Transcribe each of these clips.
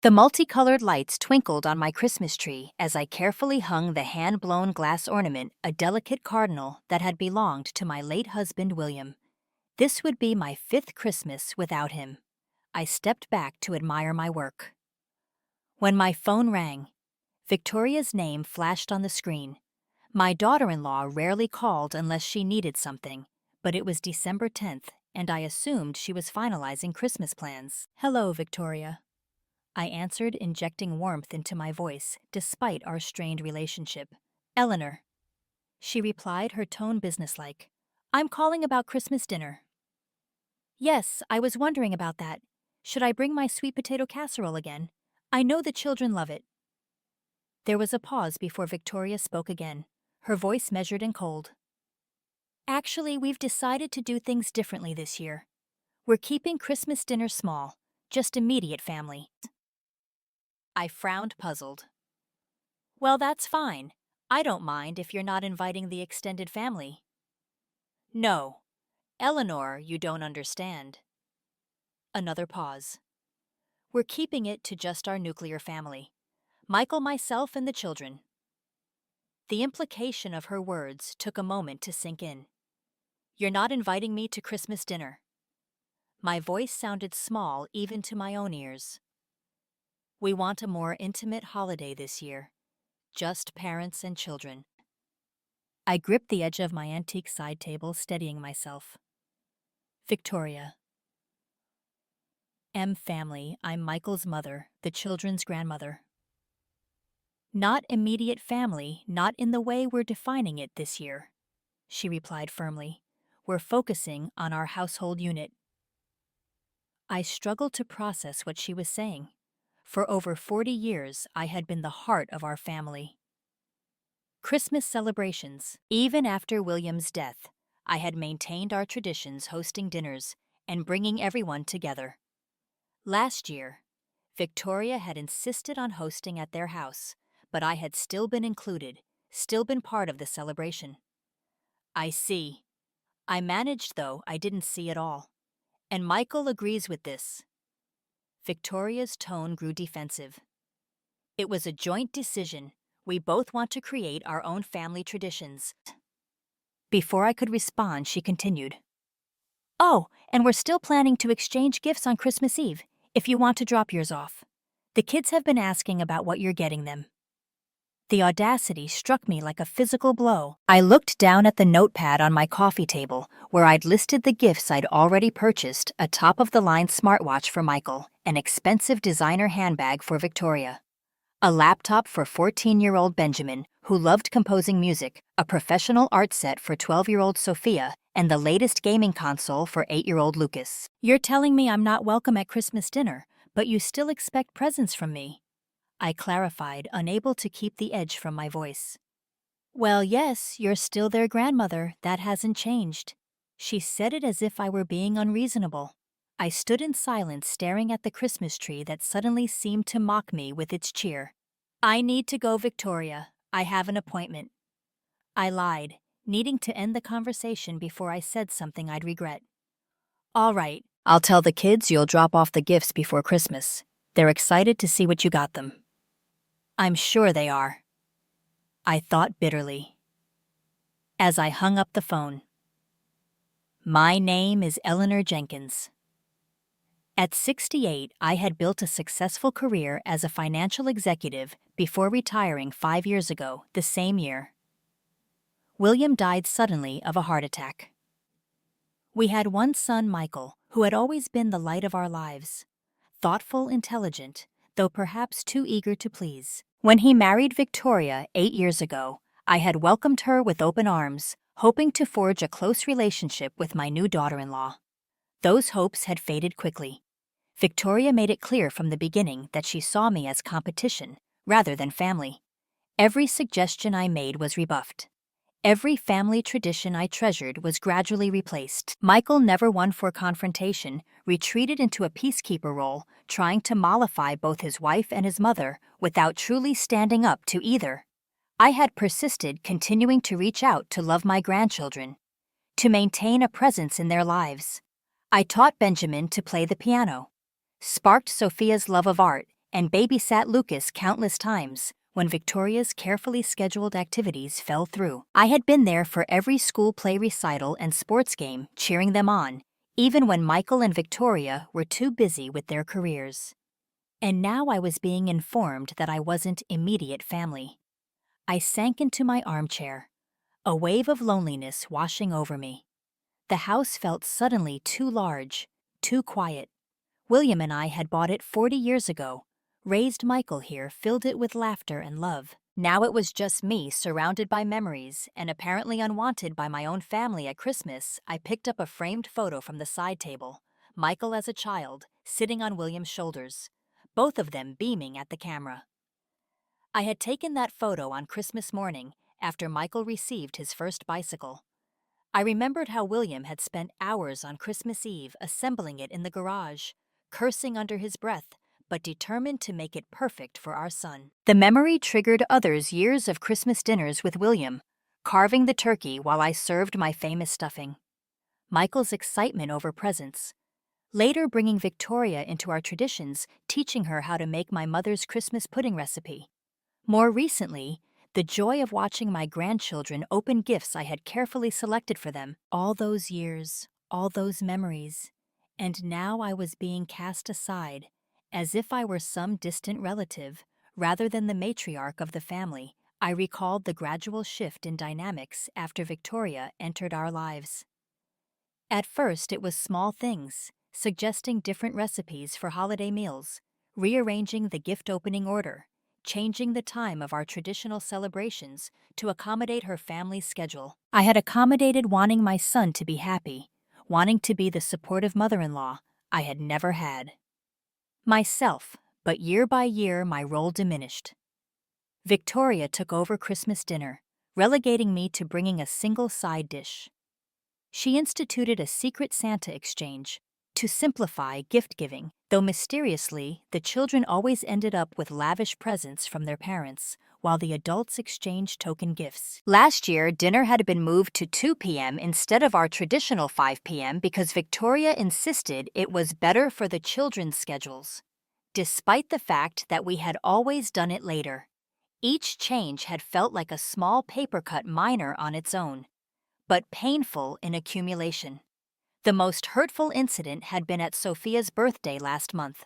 The multicolored lights twinkled on my Christmas tree as I carefully hung the hand-blown glass ornament, a delicate cardinal that had belonged to my late husband William. This would be my 5th Christmas without him. I stepped back to admire my work. When my phone rang, Victoria's name flashed on the screen. My daughter-in-law rarely called unless she needed something, but it was December 10th, and I assumed she was finalizing Christmas plans. "Hello, Victoria," I answered, injecting warmth into my voice, despite our strained relationship. "Eleanor," she replied, her tone businesslike. "I'm calling about Christmas dinner." "Yes, I was wondering about that. Should I bring my sweet potato casserole again? I know the children love it." There was a pause before Victoria spoke again, her voice measured and cold. "Actually, we've decided to do things differently this year. We're keeping Christmas dinner small, just immediate family." I frowned, puzzled. "Well, that's fine. I don't mind if you're not inviting the extended family." "No. Eleanor, you don't understand." Another pause. "We're keeping it to just our nuclear family. Michael, myself, and the children." The implication of her words took a moment to sink in. "You're not inviting me to Christmas dinner." My voice sounded small even to my own ears. "We want a more intimate holiday this year. Just parents and children." I gripped the edge of my antique side table, steadying myself. "Victoria. M family, I'm Michael's mother, the children's grandmother." "Not immediate family, not in the way we're defining it this year," she replied firmly. "We're focusing on our household unit." I struggled to process what she was saying. For over 40 years, I had been the heart of our family. Christmas celebrations. Even after William's death, I had maintained our traditions, hosting dinners and bringing everyone together. Last year, Victoria had insisted on hosting at their house, but I had still been included, still been part of the celebration. "I see. I managed, though I didn't see it all. And Michael agrees with this." Victoria's tone grew defensive. "It was a joint decision. We both want to create our own family traditions." Before I could respond, she continued. "Oh, and we're still planning to exchange gifts on Christmas Eve, if you want to drop yours off. The kids have been asking about what you're getting them." The audacity struck me like a physical blow. I looked down at the notepad on my coffee table, where I'd listed the gifts I'd already purchased: a top-of-the-line smartwatch for Michael, an expensive designer handbag for Victoria, a laptop for 14-year-old Benjamin, who loved composing music, a professional art set for 12-year-old Sophia, and the latest gaming console for 8-year-old Lucas. "You're telling me I'm not welcome at Christmas dinner, but you still expect presents from me?" I clarified, unable to keep the edge from my voice. "Well, yes, you're still their grandmother. That hasn't changed." She said it as if I were being unreasonable. I stood in silence, staring at the Christmas tree that suddenly seemed to mock me with its cheer. "I need to go, Victoria. I have an appointment." I lied, needing to end the conversation before I said something I'd regret. "All right, I'll tell the kids you'll drop off the gifts before Christmas. They're excited to see what you got them." "I'm sure they are," I thought bitterly. As I hung up the phone. My name is Eleanor Jenkins. At 68, I had built a successful career as a financial executive before retiring 5 years ago, the same year. William died suddenly of a heart attack. We had one son, Michael, who had always been the light of our lives. Thoughtful, intelligent, though perhaps too eager to please. When he married Victoria 8 years ago, I had welcomed her with open arms, hoping to forge a close relationship with my new daughter-in-law. Those hopes had faded quickly. Victoria made it clear from the beginning that she saw me as competition rather than family. Every suggestion I made was rebuffed. Every family tradition I treasured was gradually replaced. Michael, never one for confrontation, retreated into a peacekeeper role, trying to mollify both his wife and his mother without truly standing up to either. I had persisted, continuing to reach out to love my grandchildren, to maintain a presence in their lives. I taught Benjamin to play the piano, sparked Sophia's love of art, and babysat Lucas countless times when Victoria's carefully scheduled activities fell through. I had been there for every school play recital and sports game, cheering them on, even when Michael and Victoria were too busy with their careers. And now I was being informed that I wasn't immediate family. I sank into my armchair, a wave of loneliness washing over me. The house felt suddenly too large, too quiet. William and I had bought it 40 years ago, raised Michael here, filled it with laughter and love. Now it was just me, surrounded by memories, and apparently unwanted by my own family at Christmas. I picked up a framed photo from the side table, Michael as a child, sitting on William's shoulders, both of them beaming at the camera. I had taken that photo on Christmas morning after Michael received his first bicycle. I remembered how William had spent hours on Christmas Eve assembling it in the garage, cursing under his breath, but determined to make it perfect for our son. The memory triggered others' years of Christmas dinners with William, carving the turkey while I served my famous stuffing. Michael's excitement over presents. Later bringing Victoria into our traditions, teaching her how to make my mother's Christmas pudding recipe. More recently, the joy of watching my grandchildren open gifts I had carefully selected for them. All those years, all those memories. And now I was being cast aside, as if I were some distant relative, rather than the matriarch of the family. I recalled the gradual shift in dynamics after Victoria entered our lives. At first, it was small things, suggesting different recipes for holiday meals, rearranging the gift opening order, changing the time of our traditional celebrations to accommodate her family's schedule. I had accommodated wanting my son to be happy, wanting to be the supportive mother-in-law I had never had. Myself, but year by year my role diminished. Victoria took over Christmas dinner, relegating me to bringing a single side dish. She instituted a secret Santa exchange to simplify gift-giving, though mysteriously, the children always ended up with lavish presents from their parents, while the adults exchanged token gifts. Last year, dinner had been moved to 2 p.m. instead of our traditional 5 p.m. because Victoria insisted it was better for the children's schedules, despite the fact that we had always done it later. Each change had felt like a small paper cut minor on its own, but painful in accumulation. The most hurtful incident had been at Sophia's birthday last month.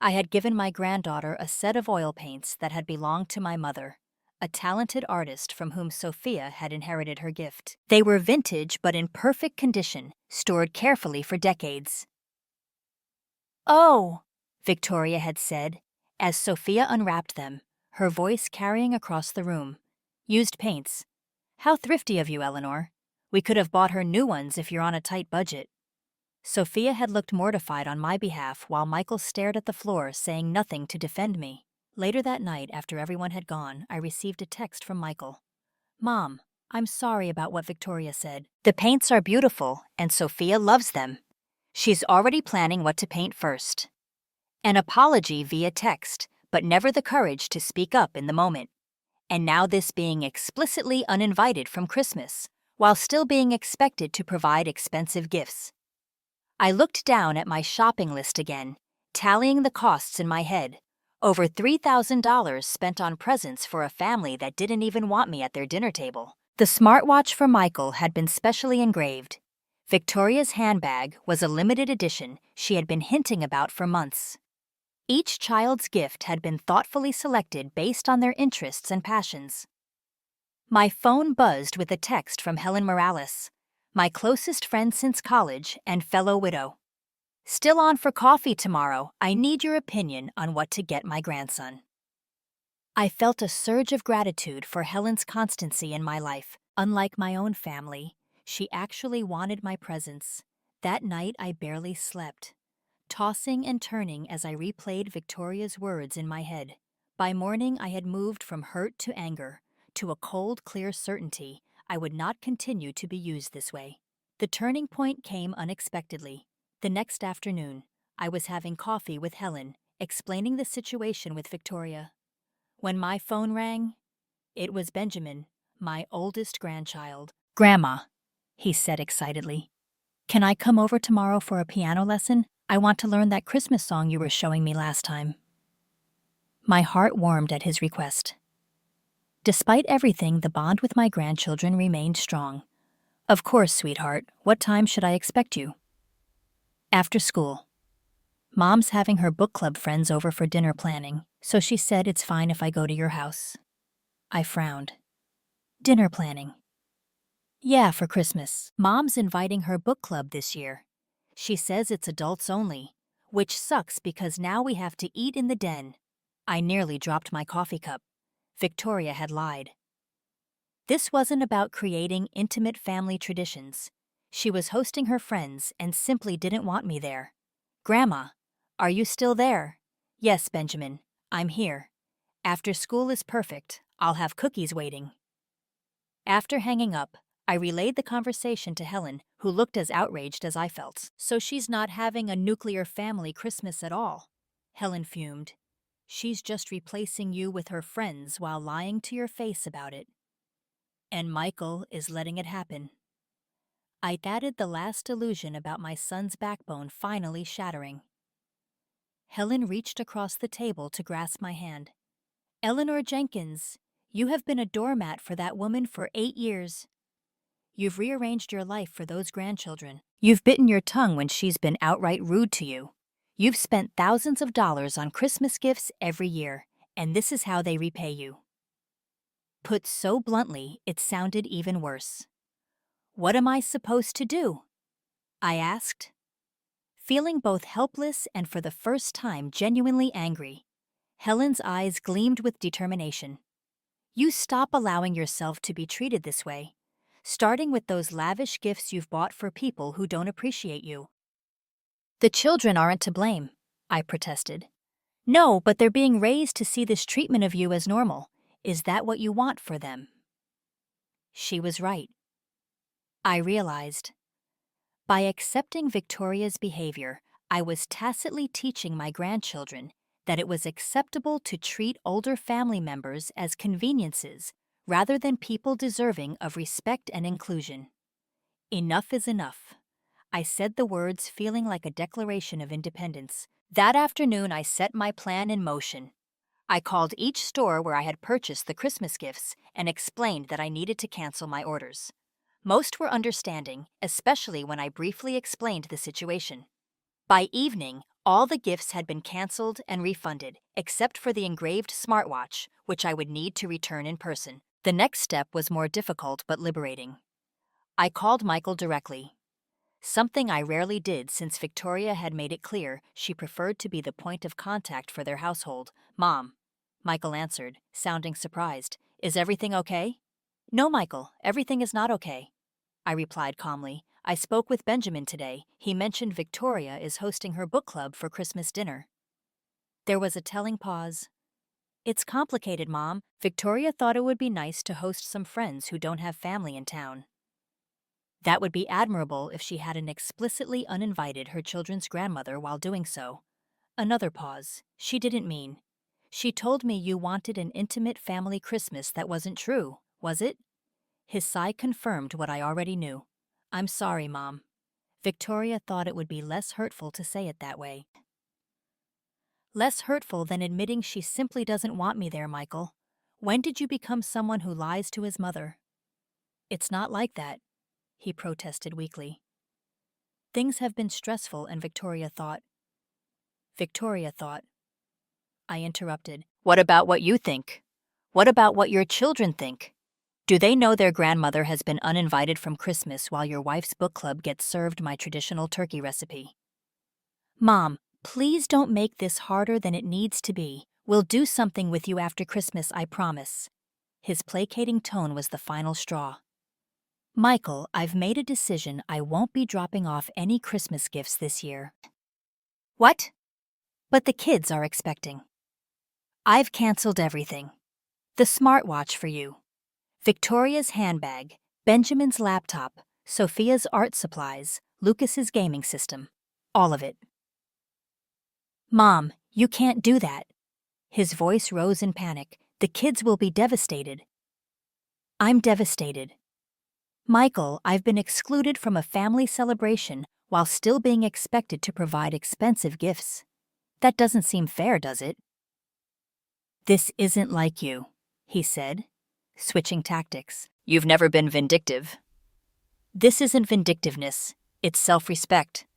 I had given my granddaughter a set of oil paints that had belonged to my mother, a talented artist from whom Sophia had inherited her gift. They were vintage but in perfect condition, stored carefully for decades. "Oh," Victoria had said, as Sophia unwrapped them, her voice carrying across the room. "Used paints. How thrifty of you, Eleanor. We could have bought her new ones if you're on a tight budget." Sophia had looked mortified on my behalf while Michael stared at the floor, saying nothing to defend me. Later that night, after everyone had gone, I received a text from Michael. "Mom, I'm sorry about what Victoria said. The paints are beautiful, and Sophia loves them. She's already planning what to paint first." An apology via text, but never the courage to speak up in the moment. And now this being explicitly uninvited from Christmas, while still being expected to provide expensive gifts. I looked down at my shopping list again, tallying the costs in my head. Over $3,000 spent on presents for a family that didn't even want me at their dinner table. The smartwatch for Michael had been specially engraved. Victoria's handbag was a limited edition she had been hinting about for months. Each child's gift had been thoughtfully selected based on their interests and passions. My phone buzzed with a text from Helen Morales, my closest friend since college and fellow widow. "Still on for coffee tomorrow. I need your opinion on what to get my grandson." I felt a surge of gratitude for Helen's constancy in my life. Unlike my own family, she actually wanted my presence. That night I barely slept, tossing and turning as I replayed Victoria's words in my head. By morning I had moved from hurt to anger, to a cold, clear certainty I would not continue to be used this way. The turning point came unexpectedly. The next afternoon, I was having coffee with Helen, explaining the situation with Victoria. When my phone rang, it was Benjamin, my oldest grandchild. "Grandma," he said excitedly, "can I come over tomorrow for a piano lesson? I want to learn that Christmas song you were showing me last time." My heart warmed at his request. Despite everything, the bond with my grandchildren remained strong. Of course, sweetheart. What time should I expect you? After school. Mom's having her book club friends over for dinner planning, so she said it's fine if I go to your house. I frowned. Dinner planning. Yeah, for Christmas. Mom's inviting her book club this year. She says it's adults only, which sucks because now we have to eat in the den. I nearly dropped my coffee cup. Victoria had lied. This wasn't about creating intimate family traditions. She was hosting her friends and simply didn't want me there. Grandma, are you still there? Yes, Benjamin, I'm here. After school is perfect, I'll have cookies waiting. After hanging up, I relayed the conversation to Helen, who looked as outraged as I felt. So she's not having a nuclear family Christmas at all. Helen fumed. She's just replacing you with her friends while lying to your face about it. And Michael is letting it happen. I added the last illusion about my son's backbone finally shattering. Helen reached across the table to grasp my hand. Eleanor Jenkins, you have been a doormat for that woman for 8 years. You've rearranged your life for those grandchildren. You've bitten your tongue when she's been outright rude to you. You've spent thousands of dollars on Christmas gifts every year, and this is how they repay you. Put so bluntly, it sounded even worse. What am I supposed to do? I asked, feeling both helpless and for the first time genuinely angry. Helen's eyes gleamed with determination. You stop allowing yourself to be treated this way, starting with those lavish gifts you've bought for people who don't appreciate you. The children aren't to blame, I protested. No, but they're being raised to see this treatment of you as normal. Is that what you want for them? She was right. I realized. By accepting Victoria's behavior, I was tacitly teaching my grandchildren that it was acceptable to treat older family members as conveniences rather than people deserving of respect and inclusion. Enough is enough. I said the words feeling like a declaration of independence. That afternoon, I set my plan in motion. I called each store where I had purchased the Christmas gifts and explained that I needed to cancel my orders. Most were understanding, especially when I briefly explained the situation. By evening, all the gifts had been canceled and refunded, except for the engraved smartwatch, which I would need to return in person. The next step was more difficult but liberating. I called Michael directly. Something I rarely did since Victoria had made it clear she preferred to be the point of contact for their household. Mom. Michael answered, sounding surprised. Is everything okay? No, Michael, everything is not okay. I replied calmly. I spoke with Benjamin today. He mentioned Victoria is hosting her book club for Christmas dinner. There was a telling pause. It's complicated, Mom. Victoria thought it would be nice to host some friends who don't have family in town. That would be admirable if she hadn't explicitly uninvited her children's grandmother while doing so. Another pause. She didn't mean. She told me you wanted an intimate family Christmas that wasn't true, was it? His sigh confirmed what I already knew. I'm sorry, Mom. Victoria thought it would be less hurtful to say it that way. Less hurtful than admitting she simply doesn't want me there, Michael. When did you become someone who lies to his mother? It's not like that, he protested weakly. Things have been stressful, and Victoria thought. I interrupted. What about what you think? What about what your children think? Do they know their grandmother has been uninvited from Christmas while your wife's book club gets served my traditional turkey recipe? Mom, please don't make this harder than it needs to be. We'll do something with you after Christmas, I promise. His placating tone was the final straw. Michael, I've made a decision. I won't be dropping off any Christmas gifts this year. What? But the kids are expecting. I've canceled everything. The smartwatch for you. Victoria's handbag, Benjamin's laptop, Sophia's art supplies, Lucas's gaming system. All of it. Mom, you can't do that. His voice rose in panic. The kids will be devastated. I'm devastated. Michael, I've been excluded from a family celebration while still being expected to provide expensive gifts. That doesn't seem fair, does it? "This isn't like you," he said, switching tactics. "You've never been vindictive." "This isn't vindictiveness, it's self-respect.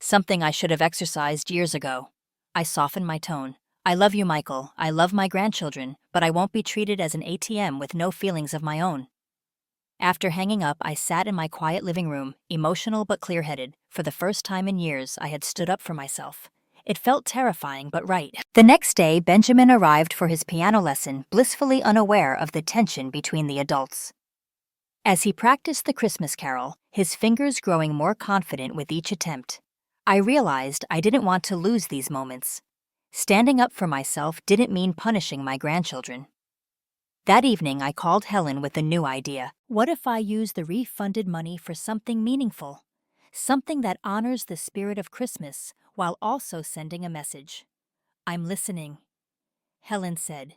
Something I should have exercised years ago." I softened my tone. "I love you, Michael. I love my grandchildren, but I won't be treated as an ATM with no feelings of my own." After hanging up, I sat in my quiet living room, emotional but clear-headed. For the first time in years, I had stood up for myself. It felt terrifying but right. The next day, Benjamin arrived for his piano lesson, blissfully unaware of the tension between the adults. As he practiced the Christmas carol, his fingers growing more confident with each attempt, I realized I didn't want to lose these moments. Standing up for myself didn't mean punishing my grandchildren. That evening, I called Helen with a new idea. What if I use the refunded money for something meaningful? Something that honors the spirit of Christmas while also sending a message. "I'm listening," Helen said.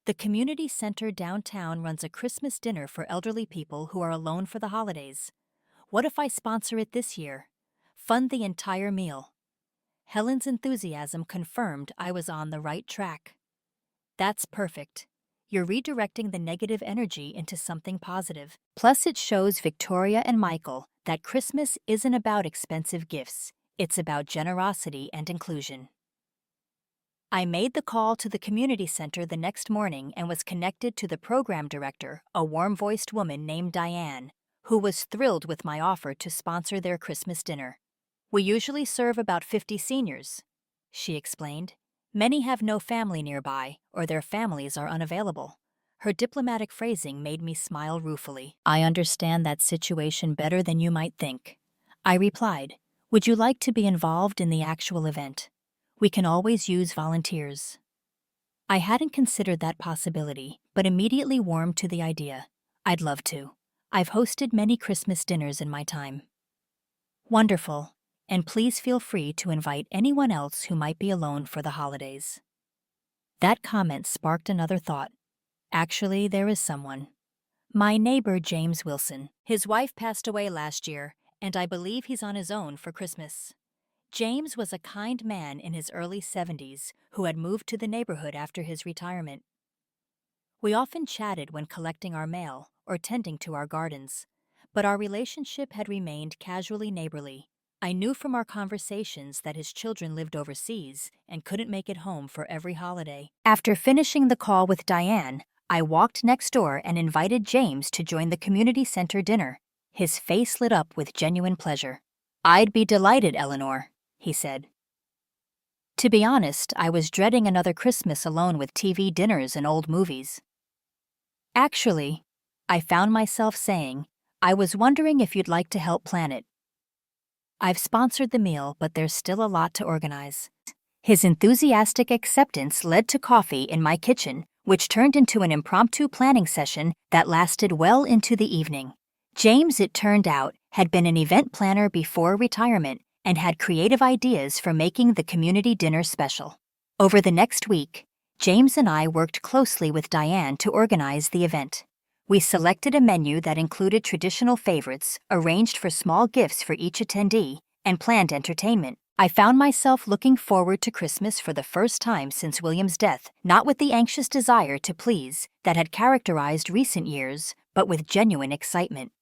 "The community center downtown runs a Christmas dinner for elderly people who are alone for the holidays. What if I sponsor it this year? Fund the entire meal." Helen's enthusiasm confirmed I was on the right track. "That's perfect. You're redirecting the negative energy into something positive. Plus, it shows Victoria and Michael that Christmas isn't about expensive gifts, it's about generosity and inclusion." I made the call to the community center the next morning and was connected to the program director, a warm-voiced woman named Diane, who was thrilled with my offer to sponsor their Christmas dinner. "We usually serve about 50 seniors," she explained. "Many have no family nearby, or their families are unavailable." Her diplomatic phrasing made me smile ruefully. "I understand that situation better than you might think." I replied, "Would you like to be involved in the actual event? We can always use volunteers." I hadn't considered that possibility, but immediately warmed to the idea. I'd love to. I've hosted many Christmas dinners in my time. "Wonderful. And please feel free to invite anyone else who might be alone for the holidays." That comment sparked another thought. Actually, there is someone. My neighbor, James Wilson. His wife passed away last year, and I believe he's on his own for Christmas. James was a kind man in his early 70s who had moved to the neighborhood after his retirement. We often chatted when collecting our mail or tending to our gardens, but our relationship had remained casually neighborly. I knew from our conversations that his children lived overseas and couldn't make it home for every holiday. After finishing the call with Diane, I walked next door and invited James to join the community center dinner. His face lit up with genuine pleasure. "I'd be delighted, Eleanor," he said. To be honest, I was dreading another Christmas alone with TV dinners and old movies. "Actually," I found myself saying, "I was wondering if you'd like to help plan it. I've sponsored the meal, but there's still a lot to organize." His enthusiastic acceptance led to coffee in my kitchen, which turned into an impromptu planning session that lasted well into the evening. James, it turned out, had been an event planner before retirement and had creative ideas for making the community dinner special. Over the next week, James and I worked closely with Diane to organize the event. We selected a menu that included traditional favorites, arranged for small gifts for each attendee, and planned entertainment. I found myself looking forward to Christmas for the first time since William's death, not with the anxious desire to please that had characterized recent years, but with genuine excitement.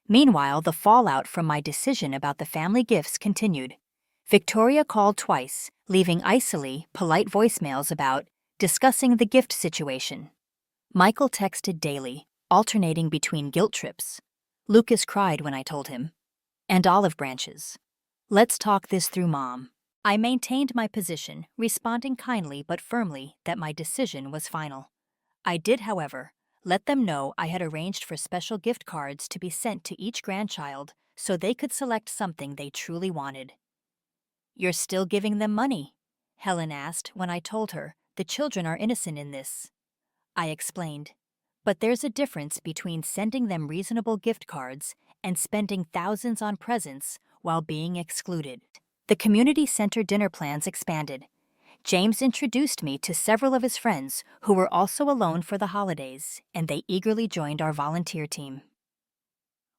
Meanwhile, the fallout from my decision about the family gifts continued. Victoria called twice, leaving icily polite voicemails about discussing the gift situation. Michael texted daily, alternating between guilt trips. Lucas cried when I told him. And olive branches. "Let's talk this through, Mom." I maintained my position, responding kindly but firmly that my decision was final. I did, however, let them know I had arranged for special gift cards to be sent to each grandchild so they could select something they truly wanted. "You're still giving them money?" Helen asked when I told her the children are innocent in this. I explained, "But there's a difference between sending them reasonable gift cards and spending thousands on presents while being excluded." The community center dinner plans expanded. James introduced me to several of his friends who were also alone for the holidays, and they eagerly joined our volunteer team.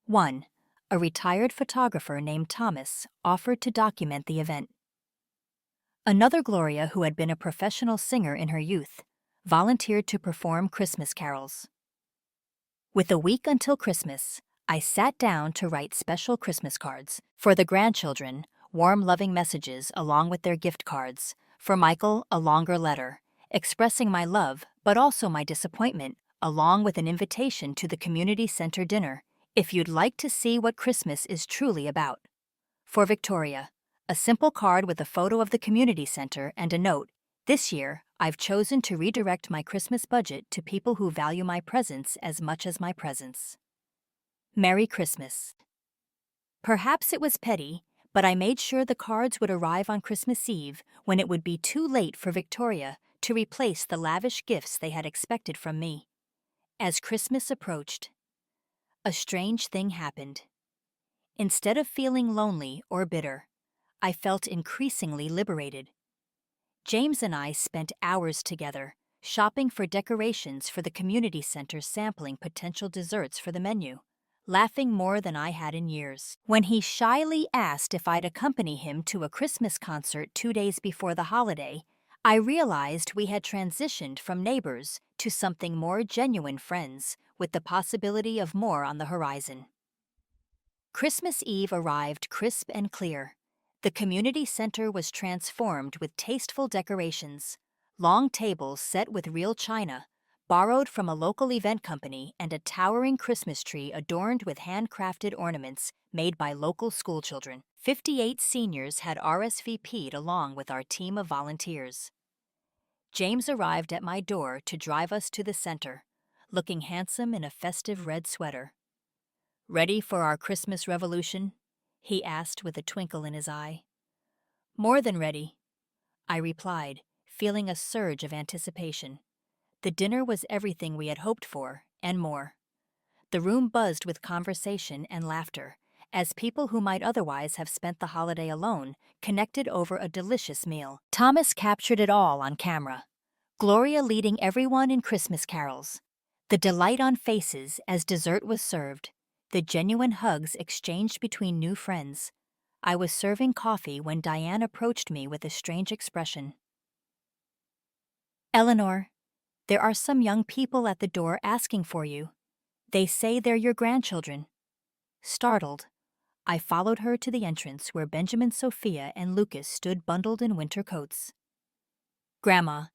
1. A retired photographer named Thomas offered to document the event. Another Gloria, who had been a professional singer in her youth, volunteered to perform Christmas carols. With a week until Christmas, I sat down to write special Christmas cards. For the grandchildren, warm, loving messages along with their gift cards. For Michael, a longer letter, expressing my love but also my disappointment, along with an invitation to the community center dinner, if you'd like to see what Christmas is truly about. For Victoria, a simple card with a photo of the community center and a note. This year, I've chosen to redirect my Christmas budget to people who value my presence as much as my presence. Merry Christmas. Perhaps it was petty, but I made sure the cards would arrive on Christmas Eve when it would be too late for Victoria to replace the lavish gifts they had expected from me. As Christmas approached, a strange thing happened. Instead of feeling lonely or bitter, I felt increasingly liberated. James and I spent hours together, shopping for decorations for the community center, sampling potential desserts for the menu, laughing more than I had in years. When he shyly asked if I'd accompany him to a Christmas concert 2 days before the holiday, I realized we had transitioned from neighbors to something more genuine friends, with the possibility of more on the horizon. Christmas Eve arrived crisp and clear. The community center was transformed with tasteful decorations, long tables set with real china, borrowed from a local event company, and a towering Christmas tree adorned with handcrafted ornaments made by local schoolchildren. 58 seniors had RSVP'd along with our team of volunteers. James arrived at my door to drive us to the center, looking handsome in a festive red sweater. "Ready for our Christmas revolution?" he asked with a twinkle in his eye. "More than ready," I replied, feeling a surge of anticipation. The dinner was everything we had hoped for, and more. The room buzzed with conversation and laughter, as people who might otherwise have spent the holiday alone connected over a delicious meal. Thomas captured it all on camera. Gloria leading everyone in Christmas carols, the delight on faces as dessert was served, the genuine hugs exchanged between new friends. I was serving coffee when Diane approached me with a strange expression. "Eleanor, there are some young people at the door asking for you. They say they're your grandchildren." Startled, I followed her to the entrance where Benjamin, Sophia, and Lucas stood bundled in winter coats. "Grandma,"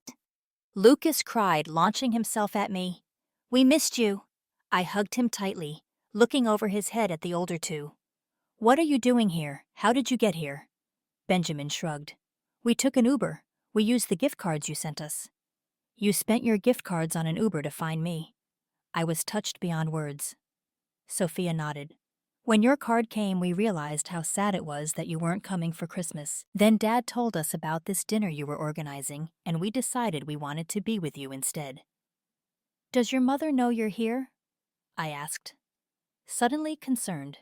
Lucas cried, launching himself at me. "We missed you." I hugged him tightly, looking over his head at the older two. "What are you doing here? How did you get here?" Benjamin shrugged. "We took an Uber. We used the gift cards you sent us." "You spent your gift cards on an Uber to find me." I was touched beyond words. Sophia nodded. "When your card came, we realized how sad it was that you weren't coming for Christmas. Then Dad told us about this dinner you were organizing, and we decided we wanted to be with you instead." "Does your mother know you're here?" I asked, suddenly concerned.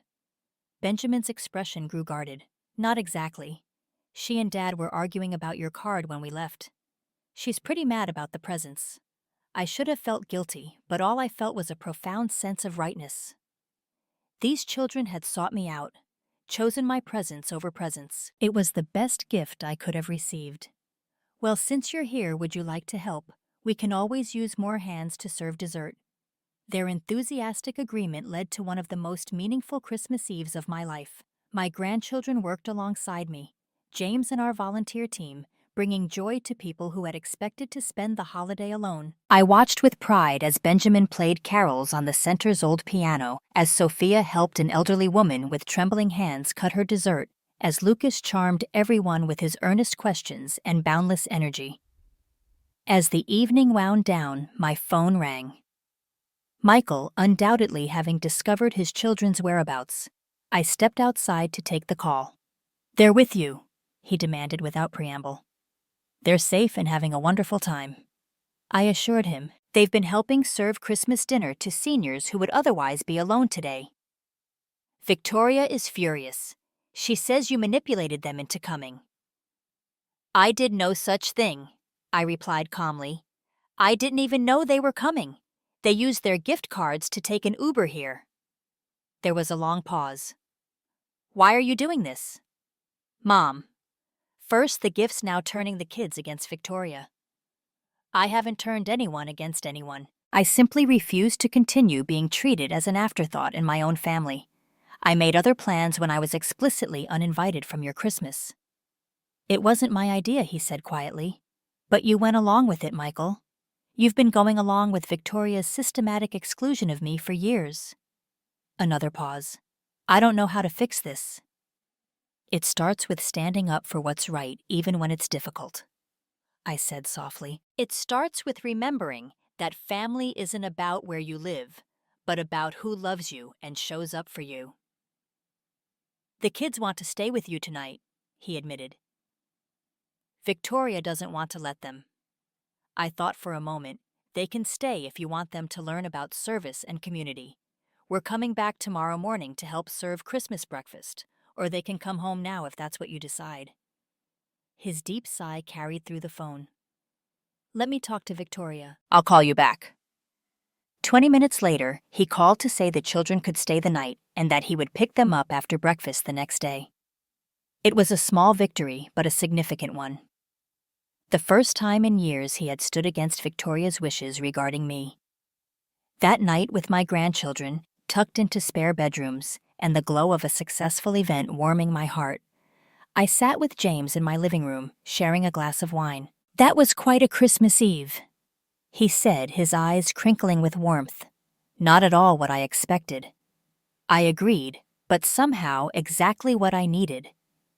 Benjamin's expression grew guarded. "Not exactly. She and Dad were arguing about your card when we left. She's pretty mad about the presents." I should have felt guilty, but all I felt was a profound sense of rightness. These children had sought me out, chosen my presence over presents. It was the best gift I could have received. "Well, since you're here, would you like to help? We can always use more hands to serve dessert." Their enthusiastic agreement led to one of the most meaningful Christmas Eves of my life. My grandchildren worked alongside me, James and our volunteer team, bringing joy to people who had expected to spend the holiday alone. I watched with pride as Benjamin played carols on the center's old piano, as Sophia helped an elderly woman with trembling hands cut her dessert, as Lucas charmed everyone with his earnest questions and boundless energy. As the evening wound down, my phone rang. Michael undoubtedly having discovered his children's whereabouts. I stepped outside to take the call. "They're with you," he demanded without preamble. "They're safe and having a wonderful time." I assured him. "They've been helping serve Christmas dinner to seniors who would otherwise be alone today." "Victoria is furious. She says you manipulated them into coming." "I did no such thing," I replied calmly. "I didn't even know they were coming. They used their gift cards to take an Uber here." There was a long pause. "Why are you doing this?" "Mom. First the gifts, now turning the kids against Victoria." I haven't turned anyone against anyone. I simply refused to continue being treated as an afterthought in my own family. I made other plans when I was explicitly uninvited from your Christmas. It wasn't my idea, he said quietly. But you went along with it, Michael. You've been going along with Victoria's systematic exclusion of me for years. Another pause. I don't know how to fix this. It starts with standing up for what's right, even when it's difficult, I said softly. It starts with remembering that family isn't about where you live, but about who loves you and shows up for you. The kids want to stay with you tonight, he admitted. Victoria doesn't want to let them. I thought for a moment. They can stay if you want them to learn about service and community. We're coming back tomorrow morning to help serve Christmas breakfast, or they can come home now if that's what you decide. His deep sigh carried through the phone. Let me talk to Victoria. I'll call you back. 20 minutes later, he called to say the children could stay the night and that he would pick them up after breakfast the next day. It was a small victory, but a significant one. The first time in years he had stood against Victoria's wishes regarding me. That night with my grandchildren, tucked into spare bedrooms, and the glow of a successful event warming my heart, I sat with James in my living room, sharing a glass of wine. That was quite a Christmas Eve, he said, his eyes crinkling with warmth. Not at all what I expected. I agreed, but somehow exactly what I needed.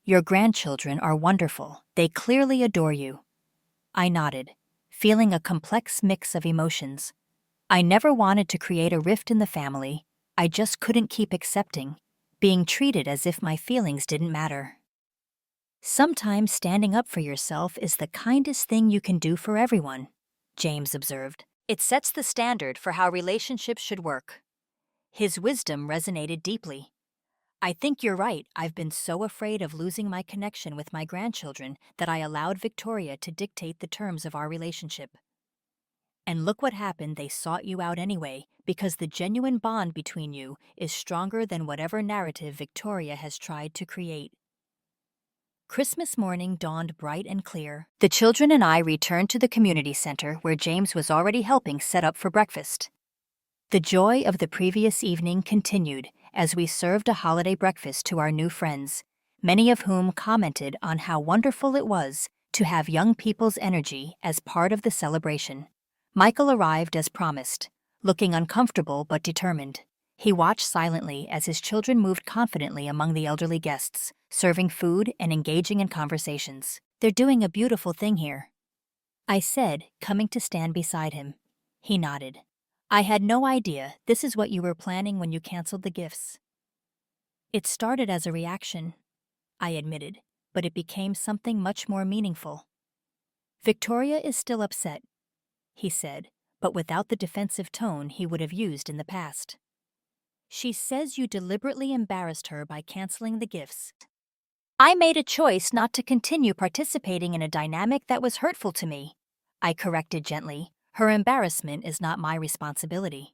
Your grandchildren are wonderful. They clearly adore you. I nodded, feeling a complex mix of emotions. I never wanted to create a rift in the family. I just couldn't keep accepting, being treated as if my feelings didn't matter. Sometimes standing up for yourself is the kindest thing you can do for everyone, James observed. It sets the standard for how relationships should work. His wisdom resonated deeply. I think you're right. I've been so afraid of losing my connection with my grandchildren that I allowed Victoria to dictate the terms of our relationship. And look what happened, they sought you out anyway, because the genuine bond between you is stronger than whatever narrative Victoria has tried to create. Christmas morning dawned bright and clear. The children and I returned to the community center where James was already helping set up for breakfast. The joy of the previous evening continued as we served a holiday breakfast to our new friends, many of whom commented on how wonderful it was to have young people's energy as part of the celebration. Michael arrived as promised, looking uncomfortable but determined. He watched silently as his children moved confidently among the elderly guests, serving food and engaging in conversations. They're doing a beautiful thing here, I said, coming to stand beside him. He nodded. I had no idea this is what you were planning when you canceled the gifts. It started as a reaction, I admitted, but it became something much more meaningful. Victoria is still upset, he said, but without the defensive tone he would have used in the past. She says you deliberately embarrassed her by canceling the gifts. I made a choice not to continue participating in a dynamic that was hurtful to me, I corrected gently. Her embarrassment is not my responsibility.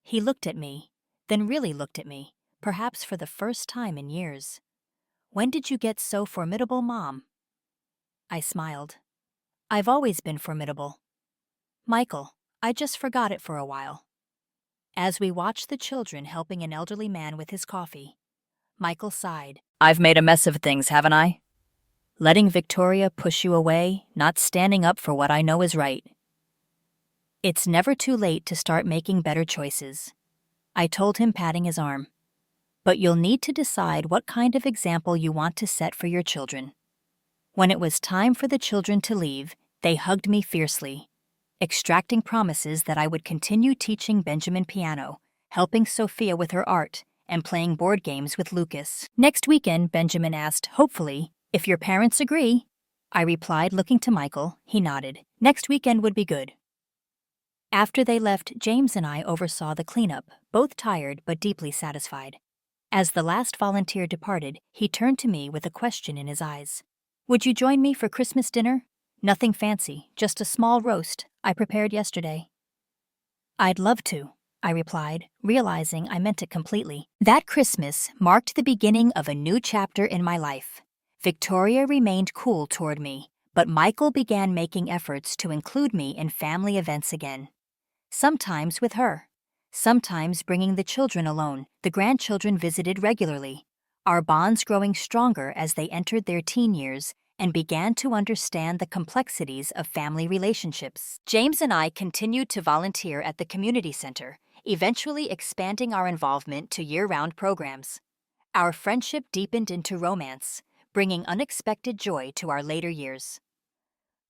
He looked at me, then really looked at me, perhaps for the first time in years. When did you get so formidable, Mom? I smiled. I've always been formidable. Michael, I just forgot it for a while. As we watched the children helping an elderly man with his coffee, Michael sighed. I've made a mess of things, haven't I? Letting Victoria push you away, not standing up for what I know is right. It's never too late to start making better choices, I told him, patting his arm. But you'll need to decide what kind of example you want to set for your children. When it was time for the children to leave, they hugged me fiercely, extracting promises that I would continue teaching Benjamin piano, helping Sophia with her art, and playing board games with Lucas. Next weekend, Benjamin asked, hopefully, if your parents agree. I replied, looking to Michael. He nodded. Next weekend would be good. After they left, James and I oversaw the cleanup, both tired but deeply satisfied. As the last volunteer departed, he turned to me with a question in his eyes. Would you join me for Christmas dinner? Nothing fancy, just a small roast I prepared yesterday. I'd love to, I replied, realizing I meant it completely. That Christmas marked the beginning of a new chapter in my life. Victoria remained cool toward me, But Michael began making efforts to include me in family events again. Sometimes with her. Sometimes bringing the children alone. The grandchildren visited regularly, our bonds growing stronger as they entered their teen years and began to understand the complexities of family relationships. James and I continued to volunteer at the community center, eventually expanding our involvement to year-round programs. Our friendship deepened into romance, bringing unexpected joy to our later years.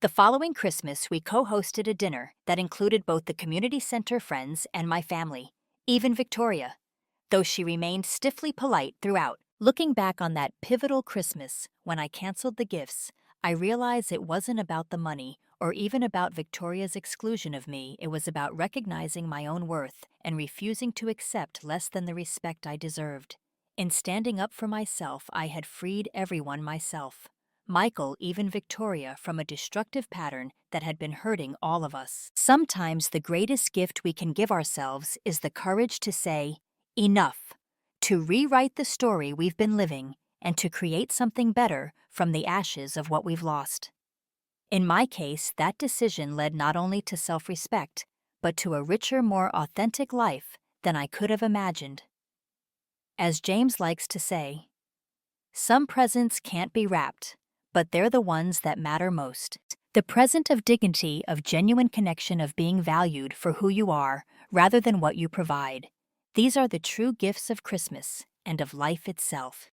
The following Christmas, we co-hosted a dinner that included both the community center friends and my family, even Victoria, though she remained stiffly polite throughout. Looking back on that pivotal Christmas, when I canceled the gifts, I realized it wasn't about the money or even about Victoria's exclusion of me. It was about recognizing my own worth and refusing to accept less than the respect I deserved. In standing up for myself, I had freed everyone myself. Michael, even Victoria, from a destructive pattern that had been hurting all of us. Sometimes the greatest gift we can give ourselves is the courage to say, enough, to rewrite the story we've been living, and to create something better from the ashes of what we've lost. In my case, that decision led not only to self-respect, but to a richer, more authentic life than I could have imagined. As James likes to say, some presents can't be wrapped, but they're the ones that matter most. The present of dignity, of genuine connection, of being valued for who you are rather than what you provide. These are the true gifts of Christmas and of life itself.